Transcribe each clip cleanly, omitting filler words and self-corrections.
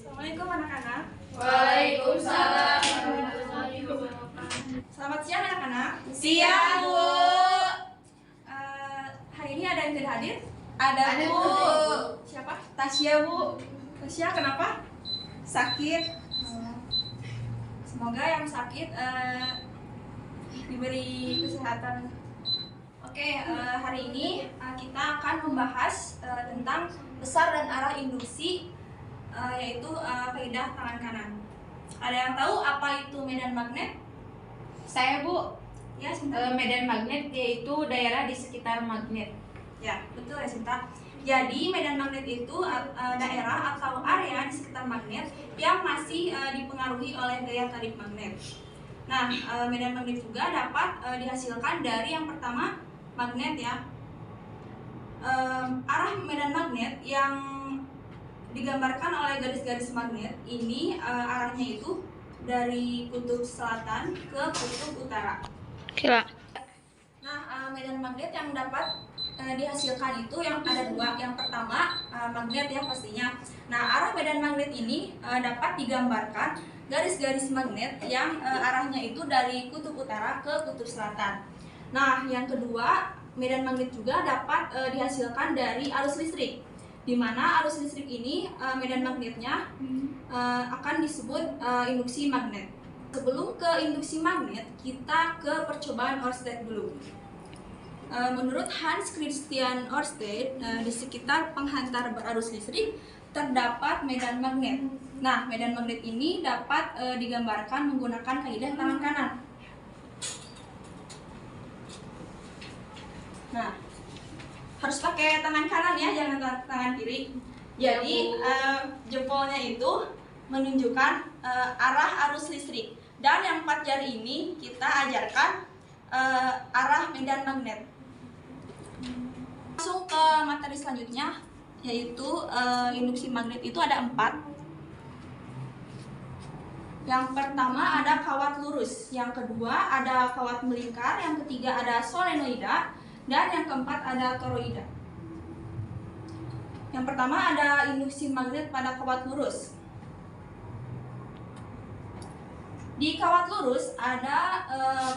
Assalamualaikum anak-anak. Waalaikumsalam warahmatullahi wabarakatuh. Selamat siang anak-anak. Siang, Bu. Hari ini ada yang tidak hadir? Ada, Bu. Siapa? Tasya, Bu. Tasya, kenapa? Sakit. Semoga yang sakit diberi kesehatan. Oke, hari ini kita akan membahas tentang besar dan arah induksi, yaitu kaidah tangan kanan. Ada yang tahu apa itu medan magnet? Saya, Bu. Ya, Sinta. Medan magnet yaitu daerah di sekitar magnet. Ya, betul ya, Sinta. Jadi medan magnet itu daerah atau area di sekitar magnet yang masih dipengaruhi oleh gaya tarik magnet. Nah, medan magnet juga dapat dihasilkan dari yang pertama magnet ya. Arah medan magnet yang digambarkan oleh garis-garis magnet ini arahnya itu dari kutub selatan ke kutub utara. Kira. Nah, medan magnet yang dapat dihasilkan itu yang ada dua. Yang pertama magnet ya pastinya. Nah, arah medan magnet ini dapat digambarkan garis-garis magnet yang arahnya itu dari kutub utara ke kutub selatan. Nah, yang kedua medan magnet juga dapat dihasilkan dari arus listrik, di mana arus listrik ini medan magnetnya akan disebut induksi magnet. Sebelum ke induksi magnet, kita ke percobaan Ørsted dulu. Menurut Hans Christian Ørsted, di sekitar penghantar berarus listrik terdapat medan magnet. Nah, medan magnet ini dapat digambarkan menggunakan kaidah tangan kanan. Nah, harus pakai tangan kanan ya, jangan tangan kiri. Jadi jempolnya itu menunjukkan arah arus listrik, dan yang 4 jari ini kita ajarkan arah medan magnet. Langsung ke materi selanjutnya, yaitu induksi magnet itu ada 4. Yang pertama ada kawat lurus, yang kedua ada kawat melingkar, yang ketiga ada solenoida, dan yang keempat ada toroida. Yang pertama ada induksi magnet pada kawat lurus. Di kawat lurus ada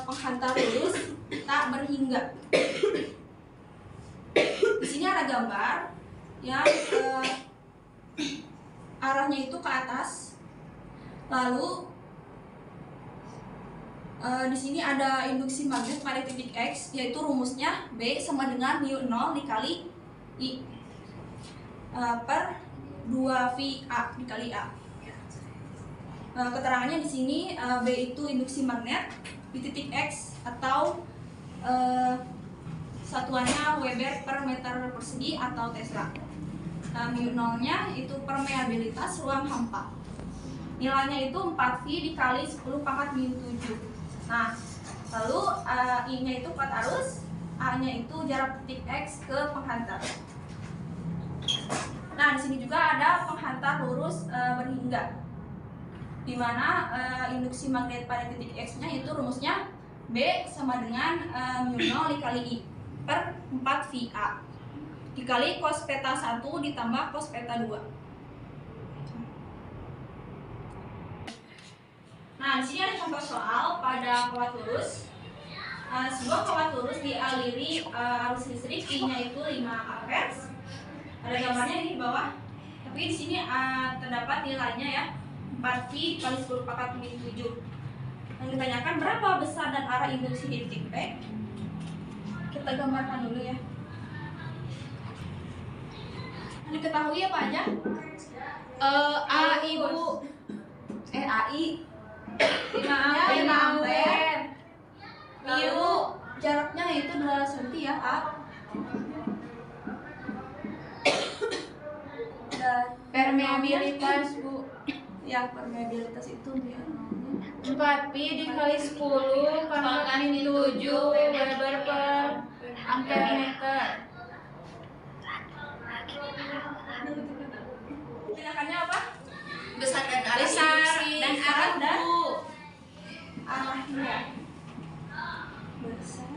penghantar lurus tak berhingga. Di sini ada gambar yang arahnya itu ke atas. Lalu di sini ada induksi magnet pada titik X, yaitu rumusnya B sama dengan mu 0 dikali I per 2VA dikali A. Keterangannya di sini B itu induksi magnet di titik X atau satuannya Weber per meter persegi atau Tesla. Mu 0-nya itu permeabilitas ruang hampa. Nilainya itu 4V dikali 10 pangkat min 7. Nah, lalu I-nya itu kuat arus, A-nya itu jarak titik X ke penghantar. Nah, di sini juga ada penghantar lurus berhingga, di mana induksi magnet pada titik X-nya itu rumusnya B sama dengan mu 0 dikali I per 4VA dikali cos peta 1 ditambah cos peta 2. Nah, di sini ada contoh soal pada kawat lurus. Sebuah kawat lurus dialiri arus listrik I-nya itu 5 amperes. Ada gambarnya di bawah. Tapi di sini terdapat nilainya ya, 4V dikali 10 pangkat min 7. Yang ditanyakan berapa besar dan arah induksi di titik P. Kita gambarkan dulu ya. Diketahui apa aja? AI, Bu. AI 5 ampere. Lalu jaraknya itu 2 cm ya, A. Dan Permeabilitas, Bu. ya, permeabilitas itu dia 4pi dikali 10 pangkat min 7 Weber per ampere meter. tindakannya apa? Besar dan arah Besar induksi. dan arah, Bu. Arahnya besar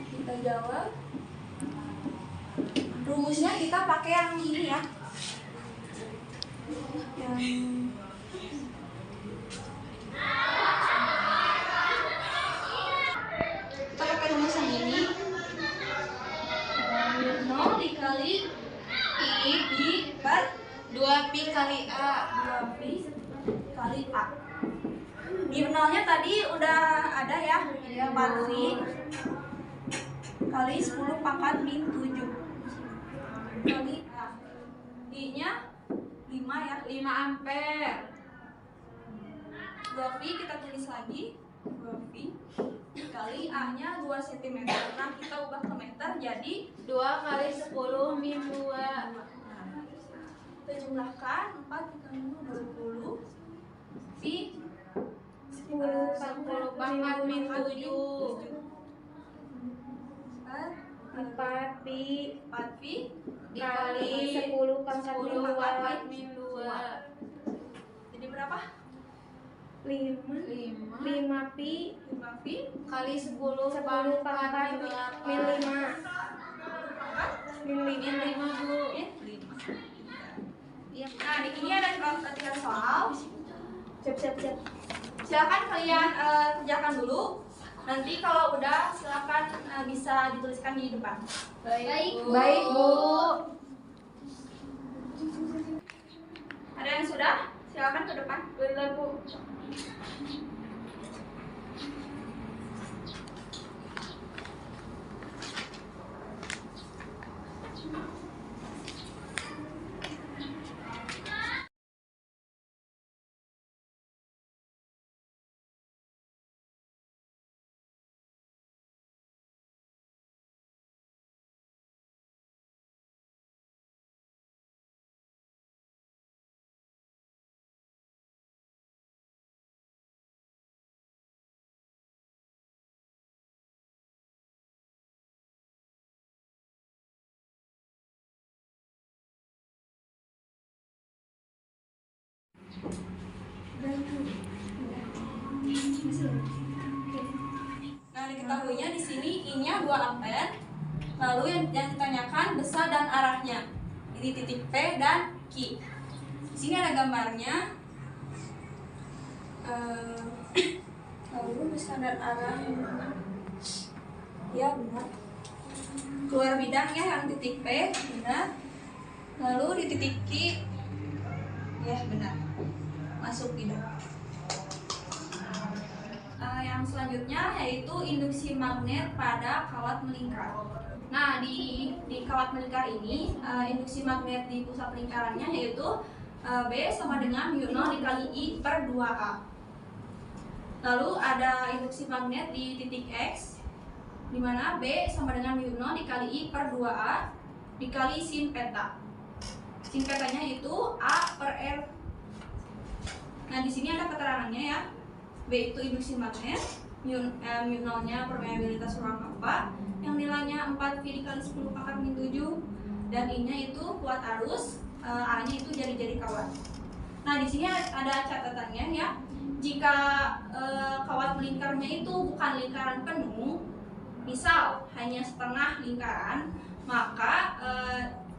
kita jawab yang kita pakai rumus yang ini. 0 dikali pi per 2 pi kali A. 2 pi kali A. Di nolnya tadi udah ada ya, 4 pi kali 10 pangkat min 7 kali A. I-nya 5 ya, 5 ampere. 2 pi kita tulis lagi, 2 pi kali A-nya 2 cm. Nah, kita ubah ke meter jadi 2 kali 10 min 2. kita jumlahkan 4 dikali 20 pi 10 pangkat min 7. 4 pi 4 pi Dikali 10 pangkat 10 2. pangkat min 2. jadi berapa? 5 5 pi 5 pi kali 10 10 pangkat min 5 min 5 min 5 Bu. Iya. Nah, di sini ada 3 soal. siap. Silakan kalian kerjakan dulu. Nanti kalau udah silakan bisa dituliskan di depan. Baik, Bu. Ada yang sudah? Silakan ke depan. Benar, Bu. Nah, diketahuinya di sini I-nya 2 ampere. Lalu yang ditanyakan besar dan arahnya. Ini titik P dan Q. Di sini ada gambarnya. Lalu besar dan arahnya. Ya, benar. Keluar bidang ya yang titik P, benar. Lalu di titik Q, ya benar. Masuk bidang. Yang selanjutnya yaitu induksi magnet pada kawat melingkar. Nah, di kawat melingkar ini induksi magnet di pusat lingkarannya yaitu B sama dengan mu 0 dikali I per 2A. Lalu ada induksi magnet di titik X di mana B sama dengan mu 0 dikali I per 2A dikali sin peta. Sin petanya itu A per R. Nah, di sini ada keterangannya ya. B itu induksi magnet, mu 0-nya permeabilitas ruang hampa yang nilainya 4 pi dikali 10 pangkat min 7 dan I-nya itu kuat arus, A-nya itu jari-jari kawat. Nah, di sini ada catatannya ya. Jika kawat melingkarnya itu bukan lingkaran penuh, misal hanya setengah lingkaran, maka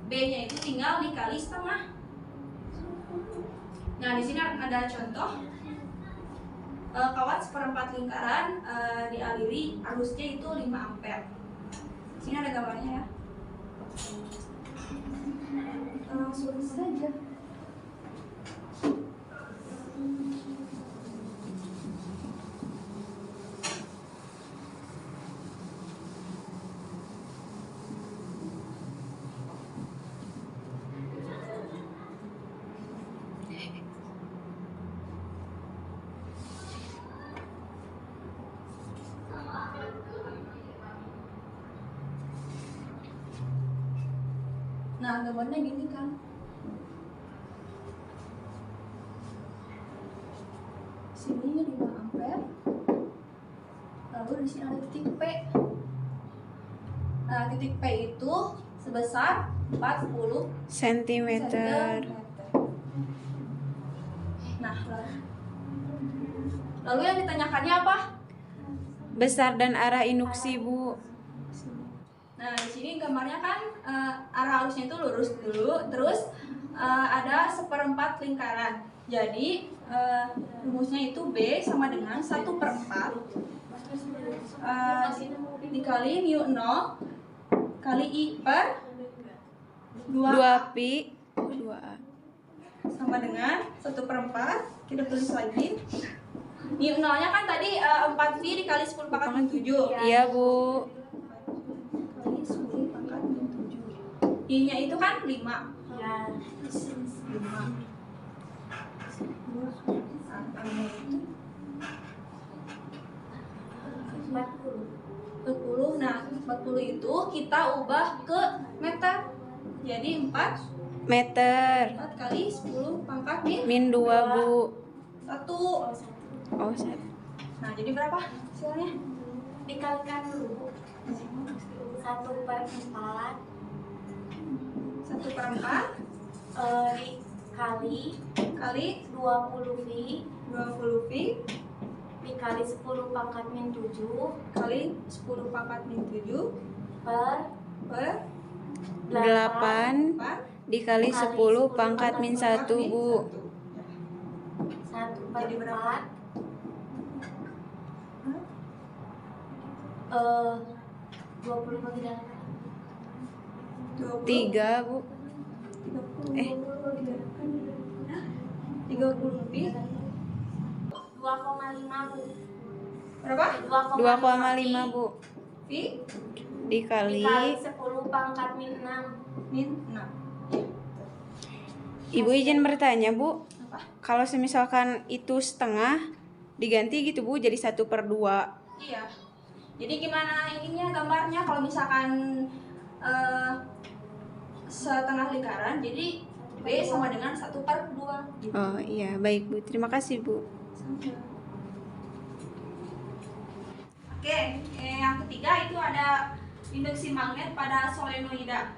B-nya itu tinggal dikali setengah. Nah, di sini ada contoh kawat seperempat lingkaran dialiri arusnya itu 5 ampere. Di sini ada gambarnya ya. Langsung saja. Nah, gambarnya gini kan. Sini 5 ampere. Lalu di sini ada titik P. Nah, titik P itu sebesar 40 Sentimeter. Nah, lalu yang ditanyakannya apa? Besar dan arah induksi, Bu. Nah, di sini gambarnya kan arah arusnya itu lurus dulu, terus ada 1/4 lingkaran. Jadi rumusnya itu B sama dengan 1/4 dikali mu 0 kali I per 2 pi 2A. sama dengan 1/4. Kita tulis lagi. Mu 0-nya kan tadi 4 pi dikali 10 pangkat min 7. Iya, Bu. Kali 10 pangkat min 7. I-nya itu kan 5. Ya. 5. Angkanya itu 40. Nah, 40 itu kita ubah ke meter. Jadi 4 Meter. kali 10 pangkat min Min 2, Bu. 1. Oh, 1. Nah, jadi berapa hasilnya? Dikalikan dulu. 1/4 1/4 dikali kali 20 pi 20 pi dikali 10 pangkat min 7 kali 10 pangkat min 7 per 8 4 dikali 10 pangkat min 1, Bu. 1/4 Jadi berapa? 20 bagi 8 3, Bu. 30 pi 2,5 Bu. berapa? 2,5, Bu. Pi Dikali. Dikali 10 pangkat min 6. min 6. Ibu izin bertanya, Bu. Apa? Kalau semisalkan itu setengah diganti gitu, Bu, jadi 1/2. Iya. Jadi gimana ininya gambarnya kalau misalkan setengah lingkaran, jadi B sama dengan 1/2. Gitu. Oh, iya, baik, Bu. Terima kasih, Bu. Oke, yang ketiga itu ada induksi magnet pada solenoida.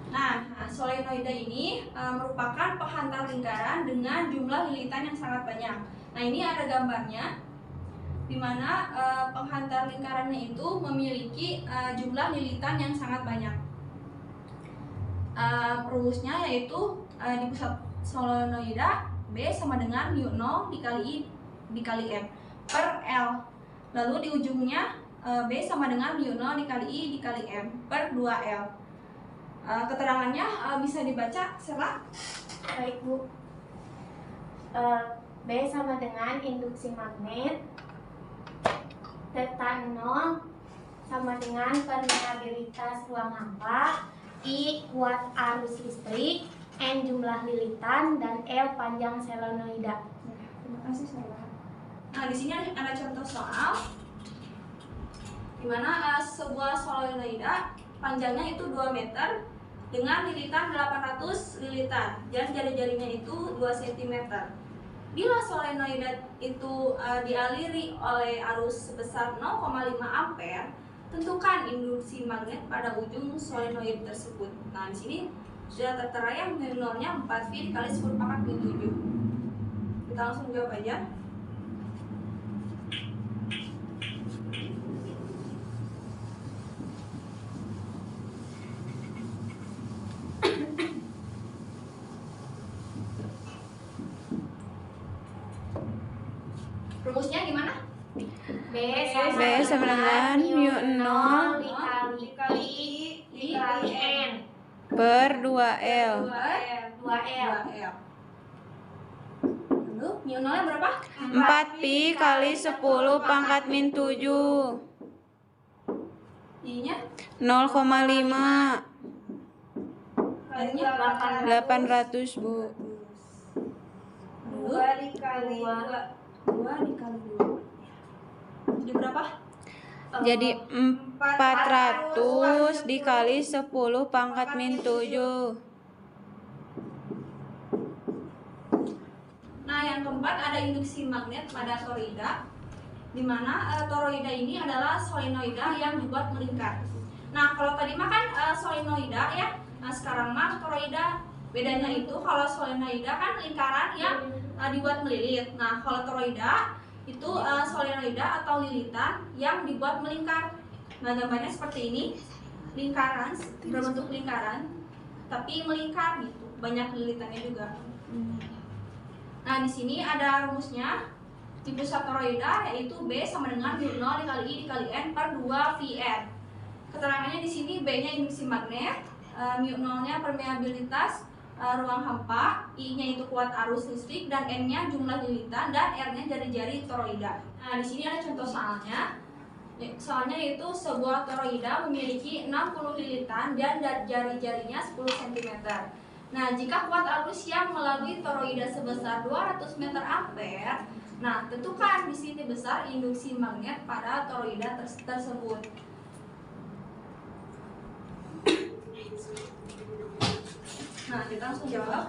Nah, solenoida ini merupakan penghantar lingkaran dengan jumlah lilitan yang sangat banyak. Nah, ini ada gambarnya, di mana penghantar lingkarannya itu memiliki jumlah lilitan yang sangat banyak. Rumusnya yaitu di pusat solenoida B sama dengan mu 0 dikali I dikali M per L. Lalu di ujungnya B sama dengan mu 0 dikali I dikali M per 2L. Keterangannya bisa dibaca, Sela? Baik Bu. B sama dengan induksi magnet, theta 0 sama dengan permeabilitas ruang hampa, I kuat arus listrik, N jumlah lilitan, dan L panjang solenoida. Terima kasih, Sela. Nah, di sini ada contoh soal di mana sebuah solenoida panjangnya itu 2 meter dengan lilitan 800 lilitan dan jari-jarinya itu 2 cm. Bila solenoida itu dialiri oleh arus sebesar 0,5 ampere, tentukan induksi magnet pada ujung solenoid tersebut. Nah, di sini sudah tertera yang mu 0-nya 4 pi dikali 10 pangkat min 7. Kita langsung jawab aja. Rumusnya gimana? B sama dengan mu 0 dikali N per 2L. 2L. Lalu mu 0-nya berapa? 4 pi kali 10 pangkat min 7. I-nya 0,5. N-nya 800, Bu. Lalu 2 dikali 2 dikali 2. Jadi berapa? Jadi 400 dikali 10 pangkat min 7. Nah, yang keempat ada induksi magnet pada toroida, di mana toroida ini adalah solenoida yang dibuat melingkar. Nah, kalau tadi mah kan solenoida ya. Nah, sekarang mah toroida. Bedanya itu kalau solenoida kan lingkaran yang dibuat melilit. Nah, kalau toroida itu solenoida atau lilitan yang dibuat melingkar. Nah, gambarnya seperti ini. Lingkaran berbentuk lingkaran, tapi melingkar gitu, banyak lilitannya juga. Nah, di sini ada rumusnya. Di pusat toroida yaitu B sama dengan mu0 dikali I dikali N per 2 VN. Keterangannya di sini B-nya induksi magnet, mu0-nya permeabilitas ruang hampa, I-nya itu kuat arus listrik, dan N-nya jumlah lilitan, dan R-nya jari-jari toroida. Nah, di sini ada contoh soalnya. Soalnya yaitu sebuah toroida memiliki 60 lilitan dan jari-jarinya 10 cm. Nah, jika kuat arus yang melalui toroida sebesar 200 meter ampere, nah tentukan di sini besar induksi magnet pada toroida tersebut. Nah, kita langsung jawab.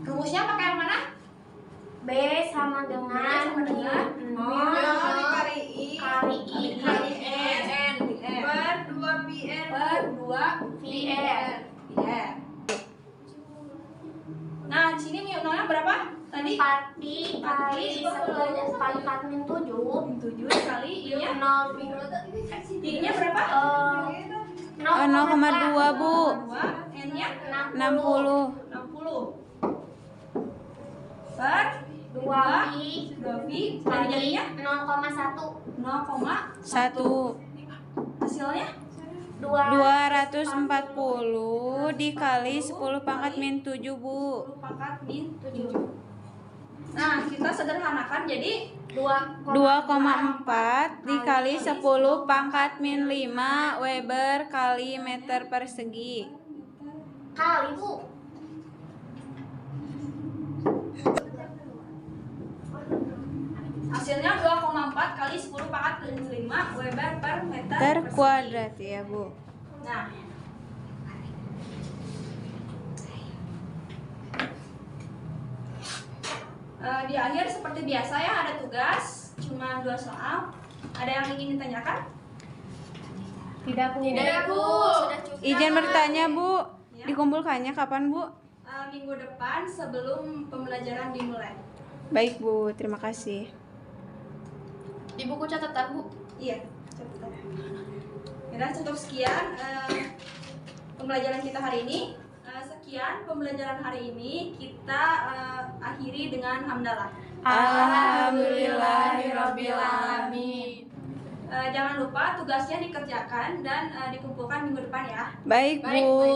Rumusnya pakai yang mana? B sama dengan kali I kali N per 2 PN per 2 VN. Nah, di sini mu0-nya berapa? Tadi 4 pi kali 10 kali 4 min 7 7 kali I-nya 0 I-nya berapa? 0,2 Bu. 2, N-nya 60. 60 per 2 pi 2 pi kali jarinya 0,1 1 hasilnya 240 dikali 10 pangkat min 7 Bu. 10 pangkat min 7. Nah, kita sederhanakan jadi 2,4 dikali 10 pangkat min 5 Weber kali meter persegi. kali Bu. hasilnya 2,4 kali 10 pangkat min 5 Weber per meter Per persegi. kuadrat ya Bu. Nah, di akhir seperti biasa ya ada tugas, cuma 2 soal. Ada yang ingin ditanyakan? Tidak Bu. Sudah cukup. Izin bertanya Bu, Ya. dikumpulkannya kapan Bu? Minggu depan sebelum pembelajaran dimulai. Baik Bu, terima kasih. di buku catatan Bu. Iya, cepat. Ya, cukup sekian pembelajaran kita hari ini. Sekian pembelajaran hari ini, kita akhiri dengan hamdalah. Alhamdulillahirabbil alamin. Jangan lupa tugasnya dikerjakan dan dikumpulkan minggu depan ya. Baik Baik, Bu. Bu.